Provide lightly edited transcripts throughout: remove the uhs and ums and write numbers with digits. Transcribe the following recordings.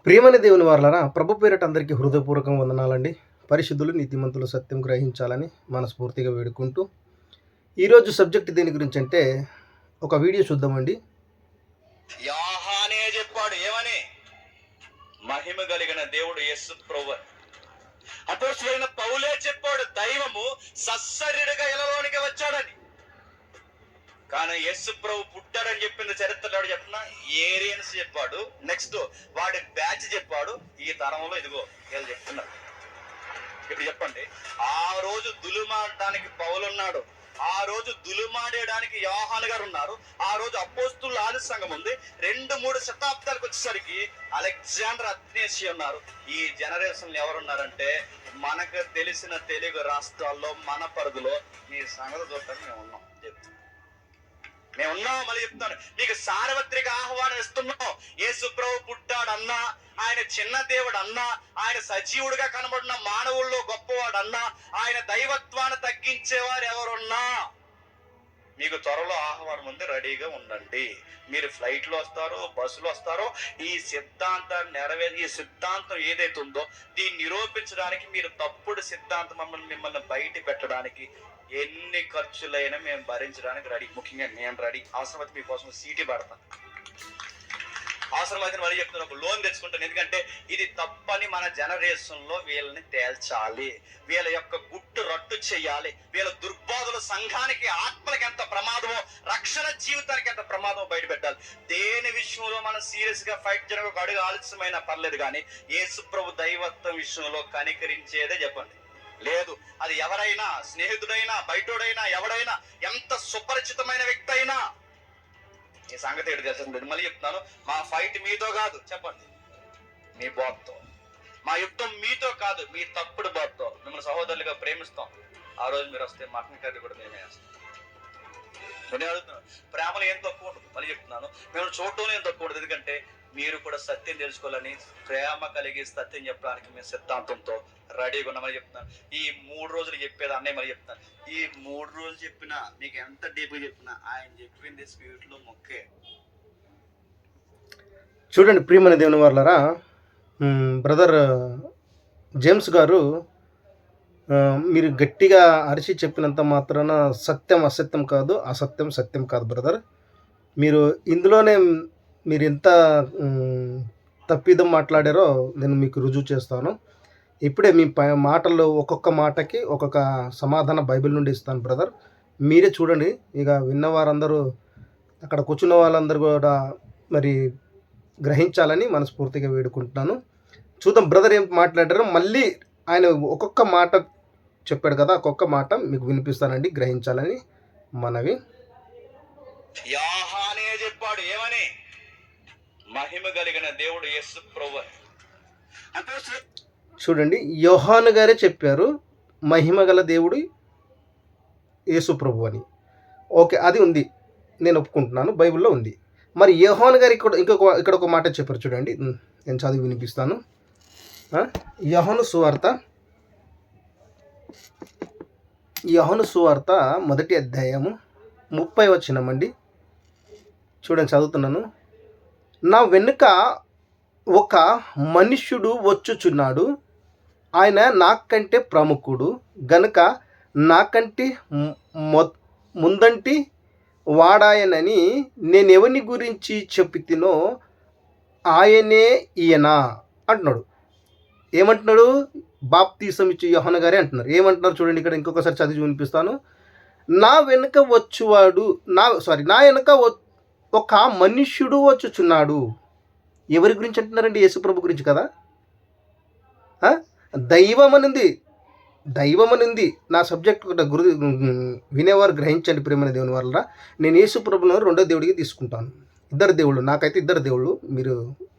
ప్రియమైన దేవుని వారలారా, ప్రభు పేరిట అందరికీ హృదయపూర్వకం వందనాలండి. పరిశుద్ధులు, నీతిమంతులు సత్యం గ్రహించాలని మనస్ఫూర్తిగా వేడుకుంటూ, ఈరోజు సబ్జెక్ట్ దేని గురించి అంటే ఒక వీడియో చూద్దామండి. యోహానే చెప్పాడు ఏమని? మహిమ కలిగిన దేవుడు యేసు ప్రభువు. అపోస్తలుడైన పౌలే చెప్పాడు దైవము సశరీరుగా ఇలలోనికి వచ్చాడని. కానీ యేసు ప్రభు పుట్టాడని చెప్పింది చరిత్రలో చెప్పిన ఏరియన్స్ చెప్పాడు. నెక్స్ట్ వాడి బ్యాచ్ చెప్పాడు. ఈ తరంలో ఇదిగో వీళ్ళు చెప్తున్నారు. ఇప్పుడు చెప్పండి, ఆ రోజు దులుమాడడానికి పౌలున్నాడు, ఆ రోజు దులుమాడేయడానికి యోహాను గారు ఉన్నారు, ఆ రోజు అపోస్తుల ఆది సంఘం ఉంది. 2-3 శతాబ్దాలకు వచ్చేసరికి అలెగ్జాండర్ అగ్నేసి ఉన్నారు. ఈ జనరేషన్ ఎవరున్నారంటే మనకు తెలిసిన తెలుగు రాష్ట్రాల్లో మన పరిధిలో మీ సంగతి చూడటానికి మేము ఉన్నాం. మళ్ళీ చెప్తాను, మీకు సార్వత్రిక ఆహ్వానం ఇస్తున్నాం. యేసు ప్రభు పుట్టాడన్నా, ఆయన చిన్న దేవుడు అన్నా, ఆయన సజీవుడిగా కనబడిన మానవుల్లో గొప్పవాడు అన్నా, ఆయన దైవత్వాన్ని తగ్గించేవారు ఎవరున్నా మీకు త్వరలో ఆహ్వానం ఉంది, రెడీగా ఉండండి. మీరు ఫ్లైట్లో వస్తారో బస్సులో వస్తారో, ఈ సిద్ధాంతాన్ని ఈ సిద్ధాంతం ఏదైతే ఉందో దీన్ని నిరూపించడానికి, మీరు తప్పుడు సిద్ధాంతం మిమ్మల్ని బయట పెట్టడానికి ఎన్ని ఖర్చులైనా మేము భరించడానికి రెడీ. ముఖ్యంగా నేను రెడీ. అవసరమైతే మీకోసం సీటీ పడతాను. అవసరమైతే మళ్ళీ చెప్తాను, ఒక లోన్ తెచ్చుకుంటాను. ఎందుకంటే ఇది తప్పని మన జనరేషన్లో వీళ్ళని తేల్చాలి, వీళ్ళ యొక్క గుట్టు రట్టు చేయాలి. వీళ్ళ దుర్బోధలు సంఘానికి, ఆత్మలకి ఎంత ప్రమాదమో, రక్షణ జీవితానికి ఎంత ప్రమాదమో బయట పెట్టాలి. దేని విషయంలో మనం సీరియస్ గా ఫైట్ చేయడానికి ఒక అడుగు ఆలస్యమైనా పర్లేదు, కానీ యేసు ప్రభు దైవత్వం విషయంలో కనికరించేదే చెప్పండి. లేదు, అది ఎవరైనా, స్నేహితుడైనా, బయటోడైనా, ఎవడైనా, ఎంత సుపరిచితమైన వ్యక్తి అయినా. ఈ సంగతి ఏంటి తెలుసు, మళ్ళీ చెప్తున్నాను, మా ఫైట్ మీతో కాదు, చెప్పండి, మీ బాబుతో. మా యుద్ధం మీతో కాదు, మీ తప్పుడు బాబుతో. మిమ్మల్ని సహోదరులుగా ప్రేమిస్తాం. ఆ రోజు మీరు వస్తే మటన్ కర్రీ కూడా నేనే వేస్తాను. నేను అడుగుతున్నాను, ప్రేమలో ఏం తక్కువ ఉండదు. మళ్ళీ చెప్తున్నాను, మేము చూడటంలో ఏం తక్కువ ఉండదు. ఎందుకంటే మీరు కూడా సత్యం తెలుసుకోవాలని, ప్రేమ కలిగి సత్యం చెప్పడానికి మేము సిద్ధాంతంతో రెడీగా ఉన్నామని చెప్తున్నాను. ఈ 3 రోజులు చెప్పేది అన్నయ్య మళ్ళీ చెప్తాను, ఈ 3 రోజులు చెప్పినా, మీకు ఎంత డీప్గా చెప్పినా ఆయన చెప్పింది స్పిరిట్ లో మొక్కే. చూడండి ప్రియమైన దేవుని వారలారా, బ్రదర్ జేమ్స్ గారు మీరు గట్టిగా అరిచి చెప్పినంత మాత్రాన సత్యం అసత్యం కాదు, అసత్యం సత్యం కాదు బ్రదర్. మీరు ఇందులోనే మీరు ఎంత తప్పిదం మాట్లాడారో నేను మీకు రుజువు చేస్తాను. ఇప్పుడే మీ మాటల్లో ఒక్కొక్క మాటకి ఒక్కొక్క సమాధానం బైబిల్ నుండి ఇస్తాను బ్రదర్. మీరే చూడండి. ఇక విన్నవారందరూ, అక్కడ కూర్చున్న వాళ్ళందరూ కూడా మరి గ్రహించాలని మనస్ఫూర్తిగా వేడుకుంటున్నాను. చూద్దాం బ్రదర్ ఏం మాట్లాడారో. మళ్ళీ ఆయన ఒక్కొక్క మాట చెప్పాడు కదా, ఒక్కొక్క మాట మీకు వినిపిస్తానండి, గ్రహించాలని మనవి. యోహానే చెప్పాడు ఏమని? మహిమ కలిగిన దేవుడు యేసు ప్రభువు. చూడండి, యోహాను గారే చెప్పారు మహిమ గల దేవుడు యేసు ప్రభు అని. ఓకే, అది ఉంది, నేను ఒప్పుకుంటున్నాను, బైబిల్లో ఉంది. మరి యోహాను గారు ఇక్కడ ఒక మాట చెప్పారు చూడండి, నేను చదివి వినిపిస్తాను. యోహాను సువార్త 1వ అధ్యాయము 30వ వచనమండి. చూడండి, చదువుతున్నాను. నా వెనుక ఒక మనుష్యుడు వచ్చుచున్నాడు, ఆయన నాకంటే ప్రముఖుడు గనుక నాకంటే ముందంటి వాడాయనని నేనెవని గురించి చెప్పితినో ఆయనే ఈయన అంటున్నాడు. ఏమంటున్నాడు? బాప్తీసం ఇచ్చే యోహాను గారే అంటున్నారు. ఏమంటున్నారు చూడండి, ఇక్కడ ఇంకొకసారి చదివి వినిపిస్తాను. నా వెనుక వచ్చువాడు, నా వెనుక ఒక మనుష్యుడు వచ్చుచున్నాడు. ఎవరి గురించి అంటున్నారండి? యేసుప్రభు గురించి కదా. దైవం అనుంది. నా సబ్జెక్ట్ గురు వినేవారు గ్రహించండి ప్రియమైన దేవుని వల్ల. నేను యేసుప్రభును 2వ దేవుడికి తీసుకుంటాను. ఇద్దరు దేవుళ్ళు, నాకైతే ఇద్దరు దేవుళ్ళు. మీరు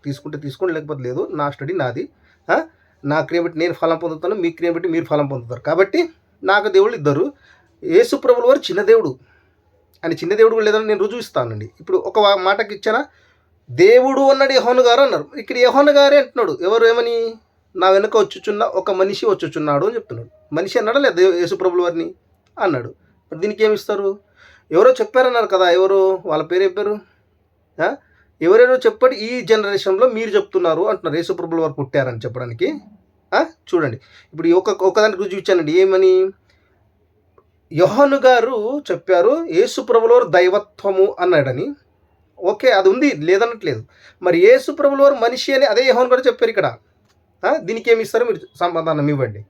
తీసుకుంటే తీసుకోండి, లేకపోతే లేదు. నా స్టడీ నాది. నా క్రియ బట్టి నేను ఫలం పొందుతాను, మీ క్రియ బట్టి మీరు ఫలం పొందుతారు. కాబట్టి నాకు దేవుళ్ళు ఇద్దరు. యేసుప్రభుల వారు చిన్న దేవుడు, అని చిన్న దేవుడు కూడా లేదని నేను రుజువు ఇస్తానండి. ఇప్పుడు ఒక మాటకి ఇచ్చానా, దేవుడు అన్నాడు యోహాను గారు అన్నారు. ఇక్కడ యోహాను గారే అంటున్నాడు. ఎవరు ఏమని? నా వెనుక వచ్చుచున్న ఒక మనిషి వచ్చుచున్నాడు అని చెప్తున్నాడు. మనిషి అన్నాడా లేదా యేసుప్రభుల వారిని అన్నాడు. మరి దీనికి ఏమి ఇస్తారు? ఎవరో చెప్పారన్నారు కదా, ఎవరు? వాళ్ళ పేరు చెప్పారు, ఎవరెవరో చెప్పండి, ఈ జనరేషన్లో మీరు చెప్తున్నారు అంటున్నారు యేసుప్రభుల వారు పుట్టారని చెప్పడానికి. చూడండి, ఇప్పుడు ఒకదాని గురించి చూపించానండి. ఏమని యోహాను గారు చెప్పారు యేసుప్రభుల వారు దైవత్వము అన్నాడని. ఓకే, అది ఉంది, లేదనట్లేదు. మరి యేసుప్రభుల వారు మనిషి అని అదే యోహాను కూడా చెప్పారు ఇక్కడ. దీనికి ఏమి ఇస్తారో మీరు సమాధానం ఇవ్వండి.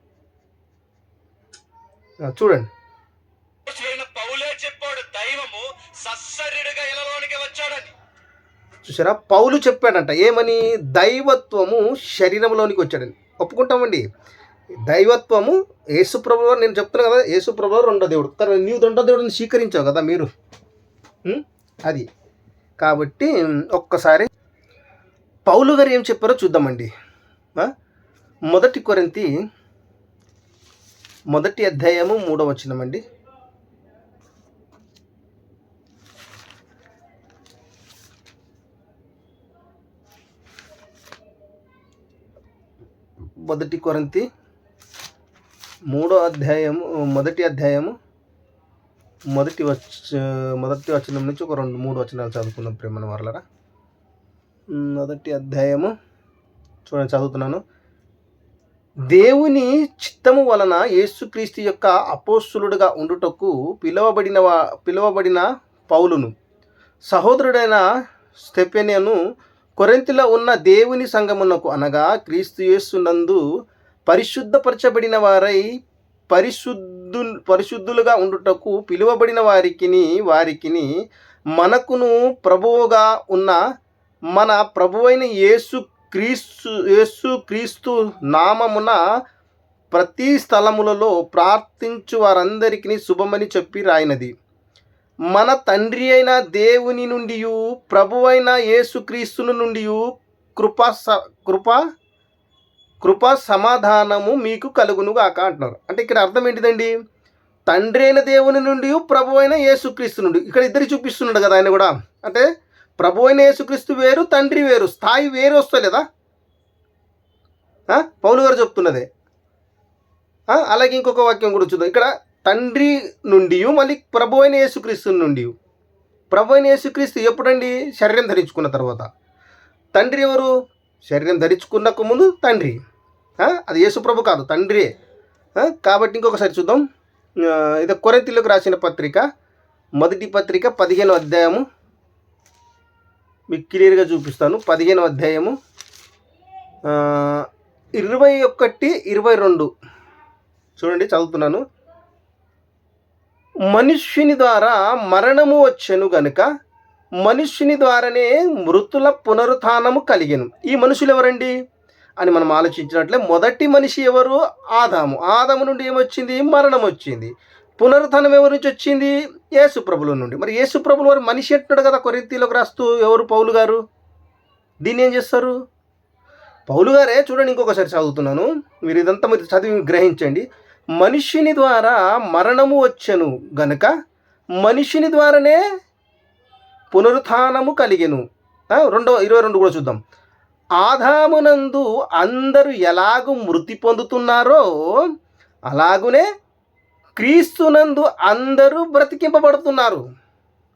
చూడండి. పౌలే చెప్పాడు దైవము సశరీరుగా ఇలలోనికి వచ్చాడని. చూసారా, పౌలు చెప్పాడంట ఏమని, దైవత్వము శరీరంలోనికి వచ్చాడని. ఒప్పుకుంటామండి, దైవత్వము యేసుప్రభుల వారు, నేను చెప్తున్నాను కదా యేసుప్రభుల వారు రెండో దేవుడు, కానీ నీవు రెండో దేవుడిని స్వీకరించావు కదా మీరు. అది కాబట్టి ఒక్కసారి పౌలు గారు ఏం చెప్పారో చూద్దామండి. మొదటి కొరింథీ 1:3 మొదటి కొరింథీ 3:1 మొదటి వచనం నుంచి ఒక 2-3 వచనాలు చదువుకుందాం ప్రేమన వారలారా. మొదటి అధ్యాయము చూడండి, చదువుతున్నాను. దేవుని చిత్తము వలన యేసుక్రీస్తు యొక్క అపోస్తులుడుగా ఉండుటకు పిలువబడిన పౌలును, సహోదరుడైన స్తెఫెనను, కొరింథీలో ఉన్న దేవుని సంఘమునకు అనగా క్రీస్తు యేసునందు పరిశుద్ధపరచబడిన వారై పరిశుద్ధులుగా ఉండుటకు పిలువబడిన వారికిని మనకును ప్రభువుగా ఉన్న మన ప్రభువైన యేసుక్రీస్తు నామమున ప్రతి స్థలములలో ప్రార్థించు వారందరికీ శుభమని చెప్పి రాయినది. మన తండ్రి అయిన దేవుని నుండి ప్రభువైన యేసుక్రీస్తుని నుండి కృప సమాధానము మీకు కలుగునుగాక అంటున్నారు. అంటే ఇక్కడ అర్థం ఏంటిదండి, తండ్రి అయిన దేవుని నుండి ప్రభు అయిన యేసుక్రీస్తు నుండి, ఇక్కడ ఇద్దరు చూపిస్తున్నాడు కదా ఆయన కూడా. అంటే ప్రభు అయిన యేసుక్రీస్తు వేరు, తండ్రి వేరు, స్థాయి వేరు వస్తలేదా? పౌలు గారు చెప్తున్నదే. అలాగే ఇంకొక వాక్యం కూడా చూద్దాం. ఇక్కడ తండ్రి నుండి మళ్ళీ ప్రభు అయిన యేసుక్రీస్తు నుండి. ప్రభు అయిన యేసుక్రీస్తు ఎప్పుడండి? శరీరం ధరించుకున్న తర్వాత. తండ్రి ఎవరు? శరీరం ధరించుకున్నకు ముందు తండ్రి. అది యేసుప్రభు కాదు, తండ్రి. కాబట్టి ఇంకొకసారి చూద్దాం. ఇది కొరింథీయులకు రాసిన పత్రిక, మొదటి పత్రిక 15వ అధ్యాయము మీకు క్లియర్గా చూపిస్తాను. 15వ అధ్యాయము 21-22 చూడండి, చదువుతున్నాను. మనుష్యుని ద్వారా మరణము వచ్చెను గనుక మనుష్యుని ద్వారానే మృతుల పునరుత్థానము కలిగెను. ఈ మనుషులు ఎవరండి అని మనం ఆలోచించినట్లే మొదటి మనిషి ఎవరు? ఆదాము. ఆదాము నుండి ఏమొచ్చింది? మరణం వచ్చింది. పునరుత్థానం ఎవరి నుంచి వచ్చింది? యేసుప్రభుల నుండి. మరి యేసుప్రభుల వారు మనిషి అంటున్నాడు కదా కొరింథీయులకు రాస్తూ. ఎవరు? పౌలు గారు. దీన్ని ఏం చేస్తారు? పౌలు గారే. చూడండి, ఇంకొకసారి చదువుతున్నాను, మీరు ఇదంతా మీరు చదివి గ్రహించండి. మనుష్యుని ద్వారా మరణము వచ్చెను గనుక మనుష్యుని ద్వారానే పునరుత్థానము కలిగెను. 22 కూడా చూద్దాం. ఆదామునందు అందరూ ఎలాగూ మృతి పొందుతున్నారో అలాగునే క్రీస్తునందు అందరూ బ్రతికింపబడుతున్నారు.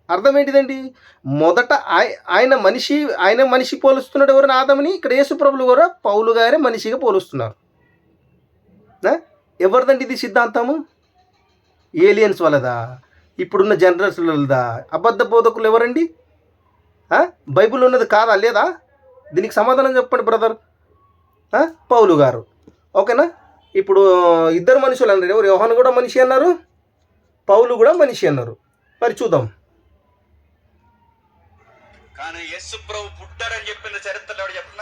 అర్థం ఏంటిదండి? మొదట ఆయన మనిషి పోలుస్తున్నాడు ఎవరైనా ఆదాముని. ఇక్కడ యేసుప్రభులు కూడా పౌలు గారే మనిషిగా పోలుస్తున్నారు. ఎవరిదండి ఇది సిద్ధాంతము? ఏలియన్స్ వాళ్ళదా? ఇప్పుడున్న జనరేషన్ వాళ్ళదా? అబద్ధ బోధకులు ఎవరండి? బైబిల్ ఉన్నది కాదా, లేదా? దీనికి సమాధానం చెప్పండి బ్రదర్. పౌలు గారు. ఓకేనా? ఇప్పుడు ఇద్దరు మనుషులు అన్నారు. ఎవరు? యోహాను కూడా మనిషి అన్నారు, పౌలు కూడా మనిషి అన్నారు. మరి చూద్దాం. కానీ యేసు ప్రభు పుట్టాడని చెప్పిన చరిత్రలో చెప్పిన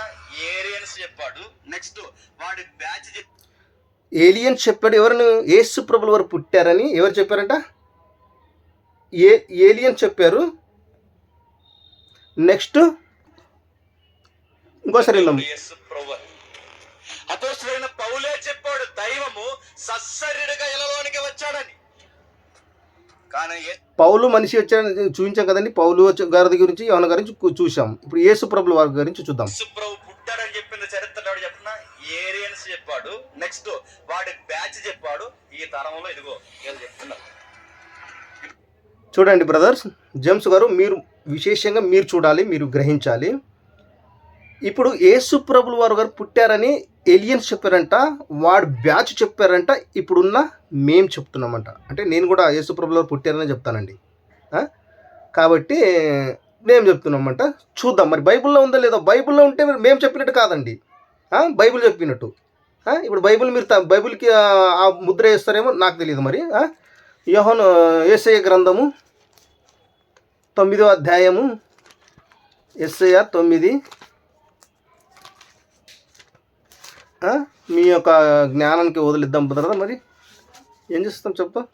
ఏలియన్స్ చెప్పాడు. నెక్స్ట్ వాడి బ్యాచ్ ఏలియన్స్ చెప్పాడు. ఎవరిని? యేసు ప్రభుల వారు పుట్టారని ఎవరు చెప్పారంట? ఏలియన్స్ చెప్పారు. నెక్స్ట్ ఇంకోసారి వెళ్దాం. అపోస్తలుడైన పౌలే చెప్పాడు దైవము సశరీరుగా ఇలలోనికి వచ్చాడని. కానీ పౌలు మనిషి వచ్చాడని చూపించాం కదండి. పౌలు గారి గురించి, యోహాను గురించి చూసాం. ఇప్పుడు యేసు ప్రభుల వారి గురించి చూద్దాం. యేసు ప్రభు పుట్టాడని చెప్పిన చరిత్రలో చెప్పిన ఏలియన్స్ చెప్పాడు. నెక్స్ట్ వాడి బ్యాచ్ చెప్పాడు. ఈ తరంలో ఇదిగో వీళ్ళు చెప్తున్నారు. చూడండి బ్రదర్స్, జేమ్స్ గారు, మీరు విశేషంగా మీరు చూడాలి, మీరు గ్రహించాలి. ఇప్పుడు యేసు ప్రభులు వారు గారు పుట్టారని ఏలియన్స్ చెప్పారంట, వాడు బ్యాచ్ చెప్పారంట, ఇప్పుడున్న మేము చెప్తున్నామంట. అంటే నేను కూడా యేసు ప్రభులు వారు పుట్టారని చెప్తానండి. కాబట్టి మేము చెప్తున్నామంట. చూద్దాం మరి బైబిల్లో ఉందో లేదో. బైబిల్లో ఉంటే మేము చెప్పినట్టు కాదండి, బైబిల్ చెప్పినట్టు. ఇప్పుడు బైబిల్ మీరు బైబిల్కి ఆ ముద్ర వేస్తారేమో నాకు తెలియదు మరి. యోహాను యేసయ్య గ్రంథము 9వ అధ్యాయము, యేసయ్య 9. మీ యొక్క జ్ఞానానికి వదిలిద్దాం బ్రదర్. మరి ఏం చేస్తాం చెప్తాం,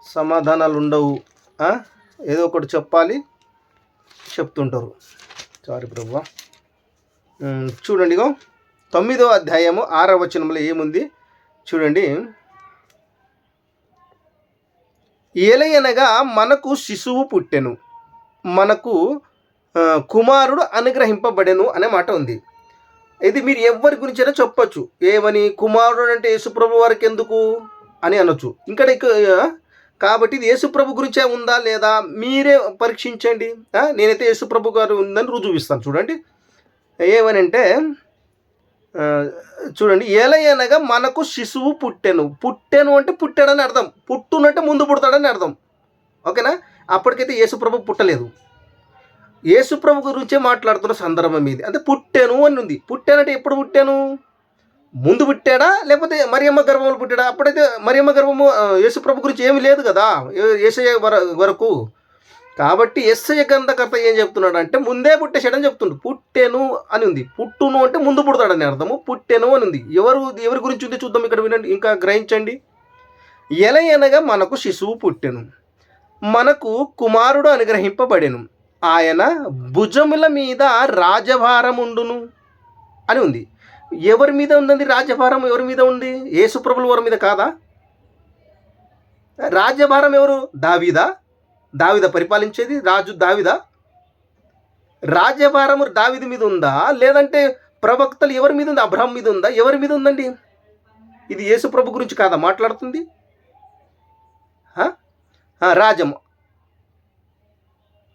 సమాధానాలు ఉండవు, ఏదో ఒకటి చెప్పాలి, చెప్తుంటారు. సారీ ప్రభువా. చూడండి, 9వ అధ్యాయము 6వ వచనంలో ఏముంది చూడండి. ఏలయనగా మనకు శిశువు పుట్టెను, మనకు కుమారుడు అనుగ్రహింపబడెను అనే మాట ఉంది. ఇది మీరు ఎవరి గురించైనా చెప్పచ్చు. ఏమని? కుమారుడు అంటే యేసుప్రభు వారికి ఎందుకు అని అనొచ్చు. కాబట్టి ఇది యేసుప్రభు గురించే ఉందా లేదా మీరే పరీక్షించండి. నేనైతే యేసుప్రభు గారు ఉందని రుజువిస్తాను. చూడండి ఏమనంటే, చూడండి, ఏలయనగా మనకు శిశువు పుట్టెను. పుట్టెను అంటే పుట్టాడని అర్థం, పుట్టునంటే ముందు పుడతాడని అర్థం. ఓకేనా? అప్పటికైతే యేసుప్రభు పుట్టలేదు. యేసుప్రభు గురించే మాట్లాడుతున్న సందర్భం ఇది. అంటే పుట్టాను అని ఉంది. పుట్టానంటే ఎప్పుడు పుట్టాను? ముందు పుట్టాడా లేకపోతే మరియమ్మ గర్భంలో పుట్టాడా? అప్పుడైతే మరియమ్మ గర్భము యేసుప్రభు గురించి ఏమీ లేదు కదా యేసయ్య వరకు. కాబట్టి యేసయ్య గ్రంథకర్త ఏం చెప్తున్నాడు అంటే ముందే పుట్టేశాడని చెప్తుండు. పుట్టెను అని ఉంది. పుట్టును అంటే ముందు పుడతాడని అర్థము. పుట్టెను అని ఉంది. ఎవరి గురించి ఉంది చూద్దాం. ఇక్కడ వినండి, ఇంకా గ్రహించండి. ఎలయనగా మనకు శిశువు పుట్టెను, మనకు కుమారుడు అనుగ్రహింపబడెను, ఆయన భుజముల మీద రాజభారం ఉండును అని ఉంది. ఎవరి మీద ఉందండి రాజ్యభారం? ఎవరి మీద ఉంది? యేసుప్రభుల వారి మీద కాదా? రాజ్యభారం ఎవరు? దావీదా పరిపాలించేది రాజు దావీదా? రాజ్యభారము దావీదు మీద ఉందా లేదంటే ప్రవక్తలు ఎవరి మీద ఉంది? అబ్రహాం మీద ఉందా? ఎవరి మీద ఉందండి? ఇది యేసుప్రభు గురించి కాదా మాట్లాడుతుంది? రాజము,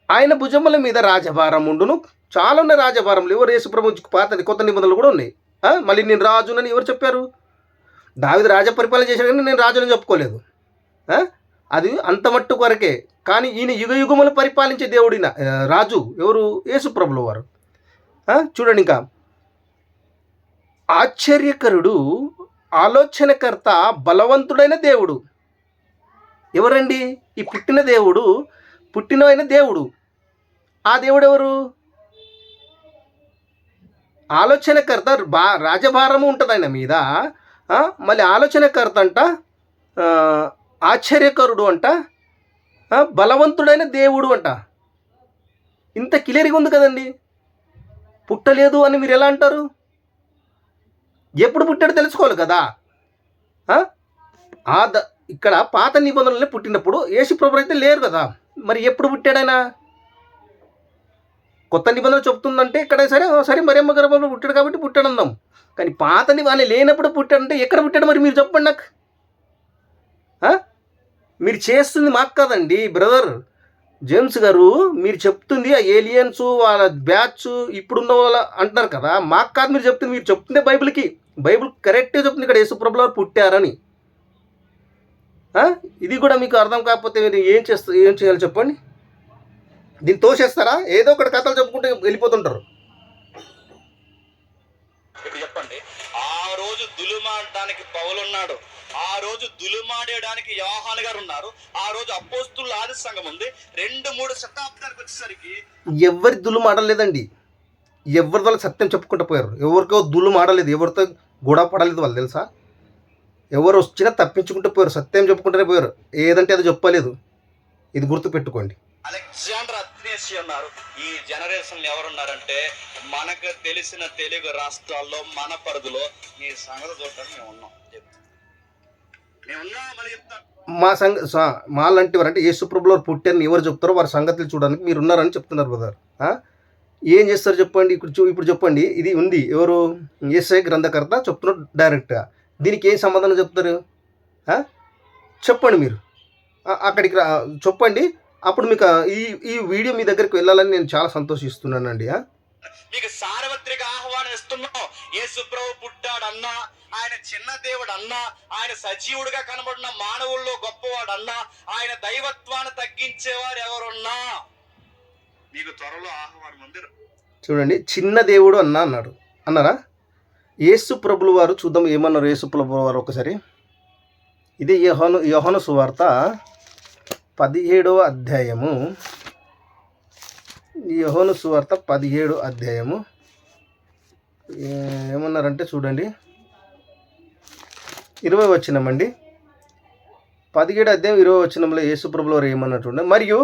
ఆయన భుజముల మీద రాజభారం ఉండును. చాలా ఉన్నాయి రాజభారములు. ఎవరు? యేసుప్రభు పాత కొత్త నిబంధనలు కూడా ఉన్నాయి. మళ్ళీ నేను రాజునని ఎవరు చెప్పారు? దావీదు రాజ పరిపాలన చేశాడు కానీ నేను రాజునని చెప్పుకోలేదు. అది అంత మట్టుకు వరకే. కానీ ఈయన యుగ యుగములు పరిపాలించే దేవుడిన రాజు ఎవరు? యేసుప్రభుల వారు. చూడండి, ఇంకా ఆశ్చర్యకరుడు, ఆలోచనకర్త, బలవంతుడైన దేవుడు. ఎవరండి? ఈ పుట్టిన దేవుడు, పుట్టిన దేవుడు. ఆ దేవుడు ఎవరు? ఆలోచనకర్త. రాజభారము ఉంటుంది ఆయన మీద. మళ్ళీ ఆలోచనకర్త అంట, ఆశ్చర్యకరుడు అంట, బలవంతుడైన దేవుడు అంట. ఇంత క్లియర్గా ఉంది కదండి. పుట్టలేదు అని మీరు ఎలా అంటారు? ఎప్పుడు పుట్టాడో తెలుసుకోవాలి కదా. ఇక్కడ పాత నిబంధనలే పుట్టినప్పుడు యేసుప్రభు అయితే లేరు కదా. మరి ఎప్పుడు పుట్టాడైనా? కొత్త నిబంధనలు చెప్తుందంటే ఇక్కడ సరే మరియమ్మ గర్భంలో పుట్టాడు కాబట్టి పుట్టాడు అందాం. కానీ పాత నిబంధన లేనప్పుడు పుట్టాడంటే ఎక్కడ పుట్టాడు మరి మీరు చెప్పండి నాకు. మీరు చేస్తుంది మాకు కాదండి బ్రదర్ జేమ్స్ గారు. మీరు చెప్తుంది ఆ ఏలియన్స్ వాళ్ళ బ్యాచ్ ఇప్పుడున్న వాళ్ళ అంటున్నారు కదా, మాకు కాదు మీరు చెప్తుంది. మీరు చెప్తుంది బైబిల్కి. బైబిల్ కరెక్ట్గా చెప్తుంది ఇక్కడ యేసుప్రభుల వారు పుట్టారని. ఇది కూడా మీకు అర్థం కాకపోతే మీరు ఏం చేయాలి చెప్పండి? దీన్ని తోసేస్తారా? ఏదో ఒకటి కథలు చెప్పుకుంటే వెళ్ళిపోతుంటారు. ఇప్పుడు చెప్పండి, ఆ రోజు దులుమాడడానికి పౌలున్నాడు, ఆ రోజు దులుమాడేయడానికి యోహాను గారు ఉన్నారు, ఆ రోజు అపోస్తుల ఆది సంఘం ఉంది. 2-3 శతాబ్దానికి వచ్చేసరికి ఎవరి దులుమాడలేదండి. ఎవరితో సత్యం చెప్పుకుంటూ పోయారు. ఎవరికో దులుమాడలేదు, ఎవరితో గొడవ పడలేదు వాళ్ళు, తెలుసా? ఎవరు వచ్చినా తప్పించుకుంటూ పోయారు, సత్యం చెప్పుకుంటూనే పోయారు. ఏదంటే అది చెప్పలేదు. ఇది గుర్తుపెట్టుకోండి. అలెగ్జాండర్ అథ్నేసి ఉన్నారు. ఈ జనరేషన్ ఎవరున్నారంటే మనకు తెలిసిన తెలుగు రాష్ట్రాల్లో మన పరిధిలో మీ సంగతి చూడటానికి మేము ఉన్నాం. మా లాంటి వారు అంటే యేసుప్రభుల వారు పుట్టారని ఎవరు చెప్తారో వారి సంగతులు చూడడానికి మీరు ఉన్నారని చెప్తున్నారు బ్రదర్. ఏం చేస్తారు చెప్పండి? ఇప్పుడు చెప్పండి. ఇది ఉంది, ఎవరు? యేసయ్య గ్రంథకర్త చెప్తున్నారు డైరెక్ట్గా. దీనికి ఏం సమాధానం చెప్తారు చెప్పండి మీరు. అక్కడికి చెప్పండి. అప్పుడు మీకు ఈ ఈ వీడియో మీ దగ్గరికి వెళ్ళాలని నేను చాలా సంతోషిస్తున్నానండి. మీకు సార్వత్రిక ఆహ్వానం ఇస్తున్నాం. యేసు ప్రభు పుట్టాడన్నా, ఆయన చిన్న దేవుడు అన్నా, ఆయన సజీవుడిగా కనబడిన మానవుల్లో గొప్పవాడు అన్నా, ఆయన దైవత్వాన్ని తగ్గించేవారు ఎవరున్నా మీకు త్వరలో ఆహ్వానం ఉంది. చూడండి, చిన్న దేవుడు అన్నాడు అన్నారా? యేసు ప్రభుల వారు చూద్దాం ఏమన్నారు. యేసు ప్రభుల వారు ఒకసారి, ఇది యోహాను సువార్త 17వ అధ్యాయము. యోహాను సువార్త 17వ అధ్యాయము ఏమన్నారంటే చూడండి, 20వ వచనం అండి. 17వ అధ్యాయం 20వ వచనంలో యేసు ప్రభుల వారు ఏమన్నారు చూడండి. మరియు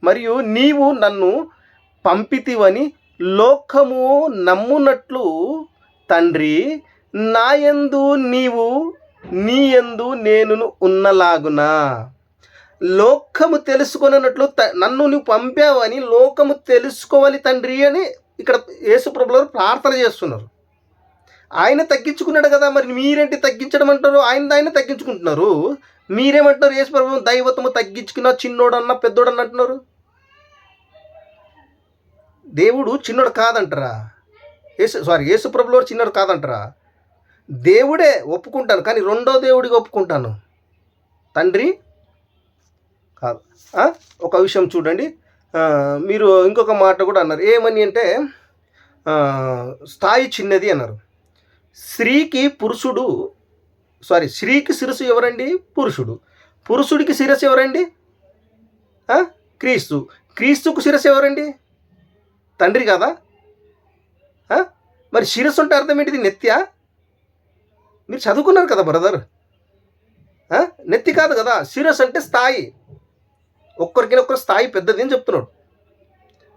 మరియు నీవు నన్ను పంపితివని లోకము నమ్మునట్లు తండ్రి, నాయందు నీవు నీయందు నేను ఉన్నలాగునా లోకము తెలుసుకొనట్లు నన్ను నువ్వు పంపావని లోకము తెలుసుకోవాలి తండ్రి అని ఇక్కడ యేసు ప్రభువు వారు ప్రార్థన చేస్తున్నారు. ఆయన తగ్గించుకున్నాడు కదా, మరి మీరేంటి తగ్గించడం అంటారు? ఆయన తగ్గించుకుంటున్నారు. మీరేమంటున్నారు? యేసు ప్రభువు దైవత్వము తగ్గించుకున్న చిన్నోడన్నా పెద్దోడన్నా అంటున్నారు. దేవుడు చిన్నోడు కాదంటారా? యేసు ప్రభువు వారు చిన్నోడు కాదంటారా? దేవుడే ఒప్పుకుంటాను, కానీ రెండో దేవుడికి ఒప్పుకుంటాను, తండ్రి కాదు. ఒక విషయం చూడండి, మీరు ఇంకొక మాట కూడా అన్నారు. ఏమని అంటే స్థాయి చిన్నది అన్నారు. స్త్రీకి శిరస్సు ఎవరండి? పురుషుడు. పురుషుడికి శిరస్సు ఎవరండి? క్రీస్తు. క్రీస్తుకు శిరస్సు ఎవరండి? తండ్రి కదా. మరి శిరస్సు అంటే అర్థం ఏంటిది? నెత్య. మీరు చదువుకున్నారు కదా బ్రదర్. నెత్తి కాదు కదా. శిరస్సు అంటే స్థాయి. ఒక్కరికినొక్కరు స్థాయి పెద్దది అని చెప్తున్నాడు.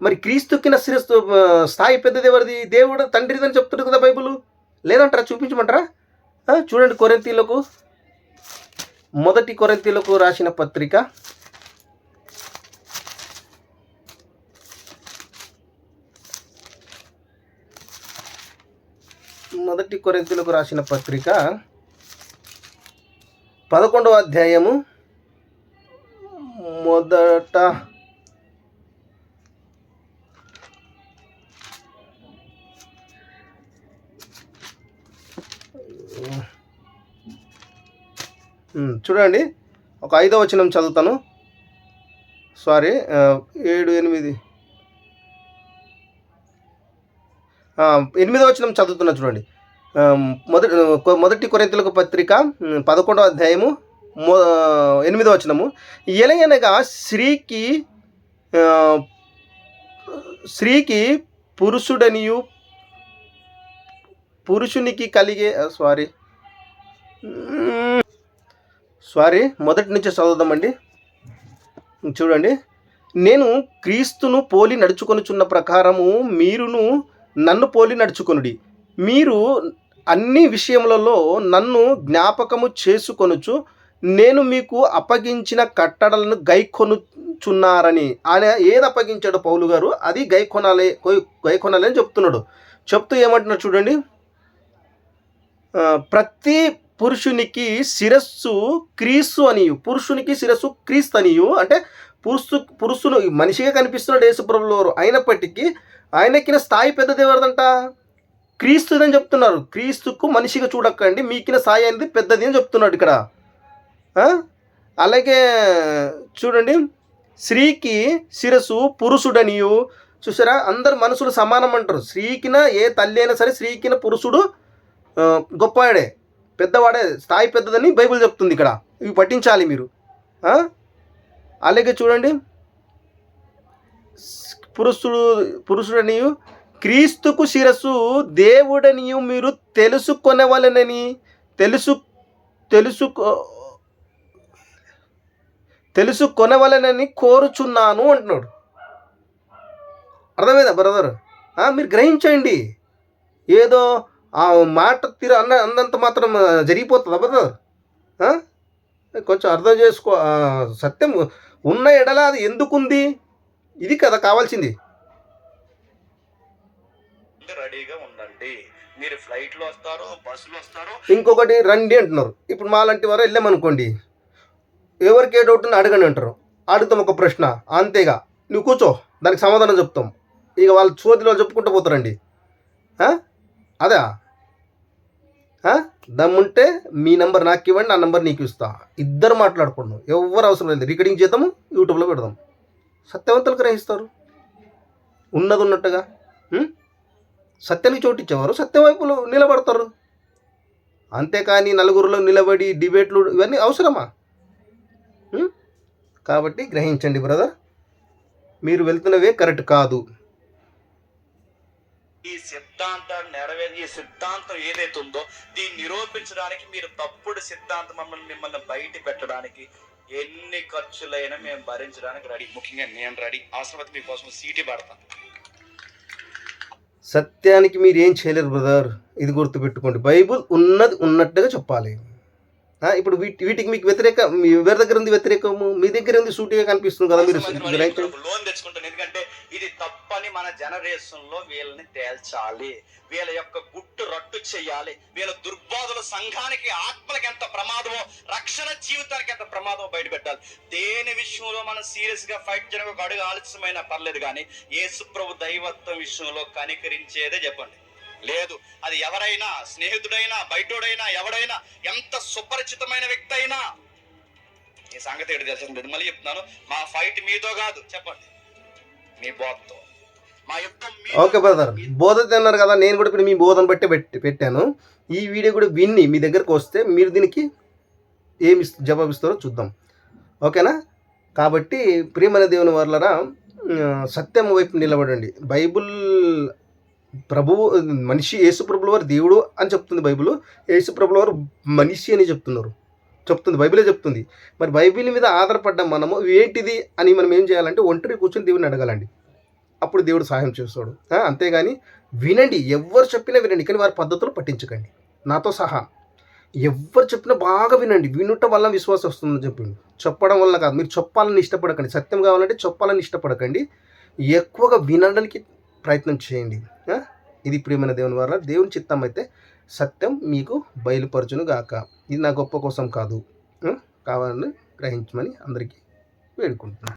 మరి క్రీస్తుకిన శిరస్సు స్థాయి పెద్దది ఎవరిది? దేవుడు తండ్రిది అని చెప్తున్నాడు కదా బైబుల్. లేదంటారా? చూపించమంటారా? చూడండి, మొదటి కొరింథీయులకు రాసిన పత్రిక, మొదటి కొరింథీయులకు రాసిన పత్రిక 11వ అధ్యాయము మొదట చూడండి, ఒక 5వ వచనం చదువుతాను. 7, 8, 8వ వచనం చదువుతున్నా చూడండి. మొదటి కొరింథీయులకు పత్రిక 11వ అధ్యాయము 8వ వచనము. ఎలయనగా స్త్రీకి పురుషుడనియు పురుషునికి కలిగే మొదటి నుంచి చదువుదామండి. చూడండి, నేను క్రీస్తును పోలి నడుచుకొనుచున్న ప్రకారము మీరును నన్ను పోలి నడుచుకొనుడి. మీరు అన్ని విషయములలో నన్ను జ్ఞాపకము చేసుకొనుచు నేను మీకు అప్పగించిన కట్టడలను గైకొనుచున్నారని. ఆయన ఏది అప్పగించాడు పౌలు గారు, అది గైకొనాలి అని చెప్తున్నాడు. చెప్తూ ఏమంటున్నాడు చూడండి, ప్రతి పురుషునికి శిరస్సు క్రీస్తు అనియు, పురుషునికి శిరస్సు క్రీస్తు అనియు. అంటే పురుషును మనిషిగా కనిపిస్తున్నాడు యేసు ప్రభువు వారు, అయినప్పటికీ ఆయనకిన స్థాయి పెద్దది ఎవరిదంట? క్రీస్తుదని చెప్తున్నారు. క్రీస్తుకు మనిషిగా చూడకండి, మీకిన స్థాయి అనేది పెద్దది అని చెప్తున్నాడు ఇక్కడ. అలాగే చూడండి, స్త్రీకి శిరస్సు పురుషుడనియు. చూసారా, అందరు మనుషులు సమానం అంటారు. స్త్రీకిన ఏ తల్లి అయినా సరే స్త్రీకిన పురుషుడు గొప్పవాడే, పెద్దవాడే, స్థాయి పెద్దదని బైబిల్ చెప్తుంది ఇక్కడ. ఇవి పఠించాలి మీరు. అలాగే చూడండి, పురుషుడనియు క్రీస్తుకు శిరస్సు దేవుడనియు మీరు తెలుసుకొనవలెనని కోరుచున్నాను అంటున్నాడు. అర్థమైందా బ్రదర్? మీరు గ్రహించండి. ఏదో ఆ మాట అన్నంత మాత్రం జరిగిపోతుందా బ్రదర్? కొంచెం అర్థం చేసుకో. సత్యం ఉన్న ఎడల అది ఎందుకుంది? ఇది కదా కావాల్సింది. రెడీగా ఉండండి. మీరు ఫ్లైట్లో వస్తారో బస్సులో వస్తారో. ఇంకొకటి రండి అంటున్నారు. ఇప్పుడు మాలాంటి వారు వెళ్ళామనుకోండి, ఎవరికి ఏ డౌట్ ఉన్నా అడగండి అంటారు. అడుగుతాం ఒక ప్రశ్న, అంతేగా నువ్వు కూర్చో దానికి సమాధానం చెప్తాం. ఇక వాళ్ళ చోతిలో చెప్పుకుంటూ పోతారండి. అదా దమ్ముంటే మీ నెంబర్ నాకు ఇవ్వండి, నా నెంబర్ నీకు ఇస్తా. ఇద్దరు మాట్లాడుకున్నాం, ఎవరు అవసరం లేదు. రికార్డింగ్ చేద్దాము, యూట్యూబ్లో పెడదాం. సత్యవంతులు గ్రహిస్తారు ఉన్నది ఉన్నట్టుగా. సత్యానికి చోటిచ్చేవారు సత్యం వైపులో నిలబడతారు. అంతేకాని నలుగురిలో నిలబడి డిబేట్లు ఇవన్నీ అవసరమా? కాబట్టి గ్రహించండి బ్రదర్, మీరు వెళ్తున్నవే కరెక్ట్ కాదు. ఈ సిద్ధాంతాన్ని నెరవేరి ఈ సిద్ధాంతం ఏదైతే ఉందో దీన్ని నిరూపించడానికి మీరు తప్పుడు సిద్ధాంతం మిమ్మల్ని బయట పెట్టడానికి ఎన్ని ఖర్చులైనా మేము భరించడానికి రెడీ. ముఖ్యంగా నేను రెడీ. అవసరమైతే మీకోసం సీటీ పడతాను. సత్యానికి మీరు ఏం చేయలేరు బ్రదర్, ఇది గుర్తుపెట్టుకోండి. బైబుల్ ఉన్నది ఉన్నట్టుగా చెప్పాలి. ఇప్పుడు వీటికి మీకు వ్యతిరేక ఎవరి దగ్గర ఉంది వ్యతిరేకము? మీ దగ్గర ఉంది సూటిగా కనిపిస్తుంది కదా. మీరు లోన్ తెచ్చుకుంటాను, ఎందుకంటే ఇది తప్పని మన జనరేషన్ లో వీళ్ళని తేల్చాలి. వీళ్ళ యొక్క గుట్టు రట్టు చెయ్యాలి. వీళ్ళ దుర్బోధలు సంఘానికి ఆత్మలకి ఎంత ప్రమాదమో, రక్షణ జీవితానికి ఎంత ప్రమాదమో బయట పెట్టాలి. దేని విషయంలో మనం సీరియస్ గా ఫైట్ చేయడానికి ఒక అడుగు ఆలస్యమైనా పర్లేదు, కానీ యేసుప్రభు దైవత్వం విషయంలో కనికరించేదే చెప్పండి. లేదు, అది ఎవరైనా, స్నేహితుడైనా, బయటోడైనా, ఎవడైనా, ఎంత సుపరిచితమైన వ్యక్తి అయినా. ఈ సంగతి ఏంటి తెలిసింది, మళ్ళీ చెప్తున్నాను, మా ఫైట్ మీతో కాదు, చెప్పండి, మీ బోధతో. మా యుద్ధం. ఓకే బ్రదర్, బోధ అన్నారు కదా, నేను కూడా ఇప్పుడు మీ బోధను బట్టి పెట్టాను. ఈ వీడియో కూడా విన్ని మీ దగ్గరకు వస్తే మీరు దీనికి ఏమి జవాబిస్తారో చూద్దాం. ఓకేనా? కాబట్టి ప్రియమైన దేవుని వర్లరా, సత్యం వైపు నిలబడండి. బైబుల్ ప్రభువు మనిషి, యేసు ప్రభుల వారు దేవుడు అని చెప్తుంది బైబిల్. యేసు ప్రభుల వారు మనిషి అని చెప్తుంది బైబిలే చెప్తుంది. మరి బైబిల్ మీద ఆధారపడ్డ మనము ఏంటిది అని మనం ఏం చేయాలంటే ఒంటరి కూర్చొని దేవుడిని అడగాలండి. అప్పుడు దేవుడు సహాయం చేస్తాడు. అంతేగాని వినండి, ఎవరు చెప్పినా వినండి, కానీ వారి పద్ధతులు పట్టించకండి. నాతో సహా ఎవరు చెప్పినా బాగా వినండి. వినుట వల్ల విశ్వాసం వస్తుందని చెప్పింది, చెప్పడం వల్ల కాదు. మీరు చెప్పాలని ఇష్టపడకండి. సత్యం కావాలంటే చెప్పాలని ఇష్టపడకండి, ఎక్కువగా వినడానికి ప్రయత్నం చేయండి. ఇది ప్రియమైన దేవుని వల్ల దేవుని చిత్తం అయితే సత్యం మీకు బయలుపరచును గాక. ఇది నా గొప్ప కోసం కాదు, కావాలని గ్రహించమని అందరికీ వేడుకుంటున్నాను.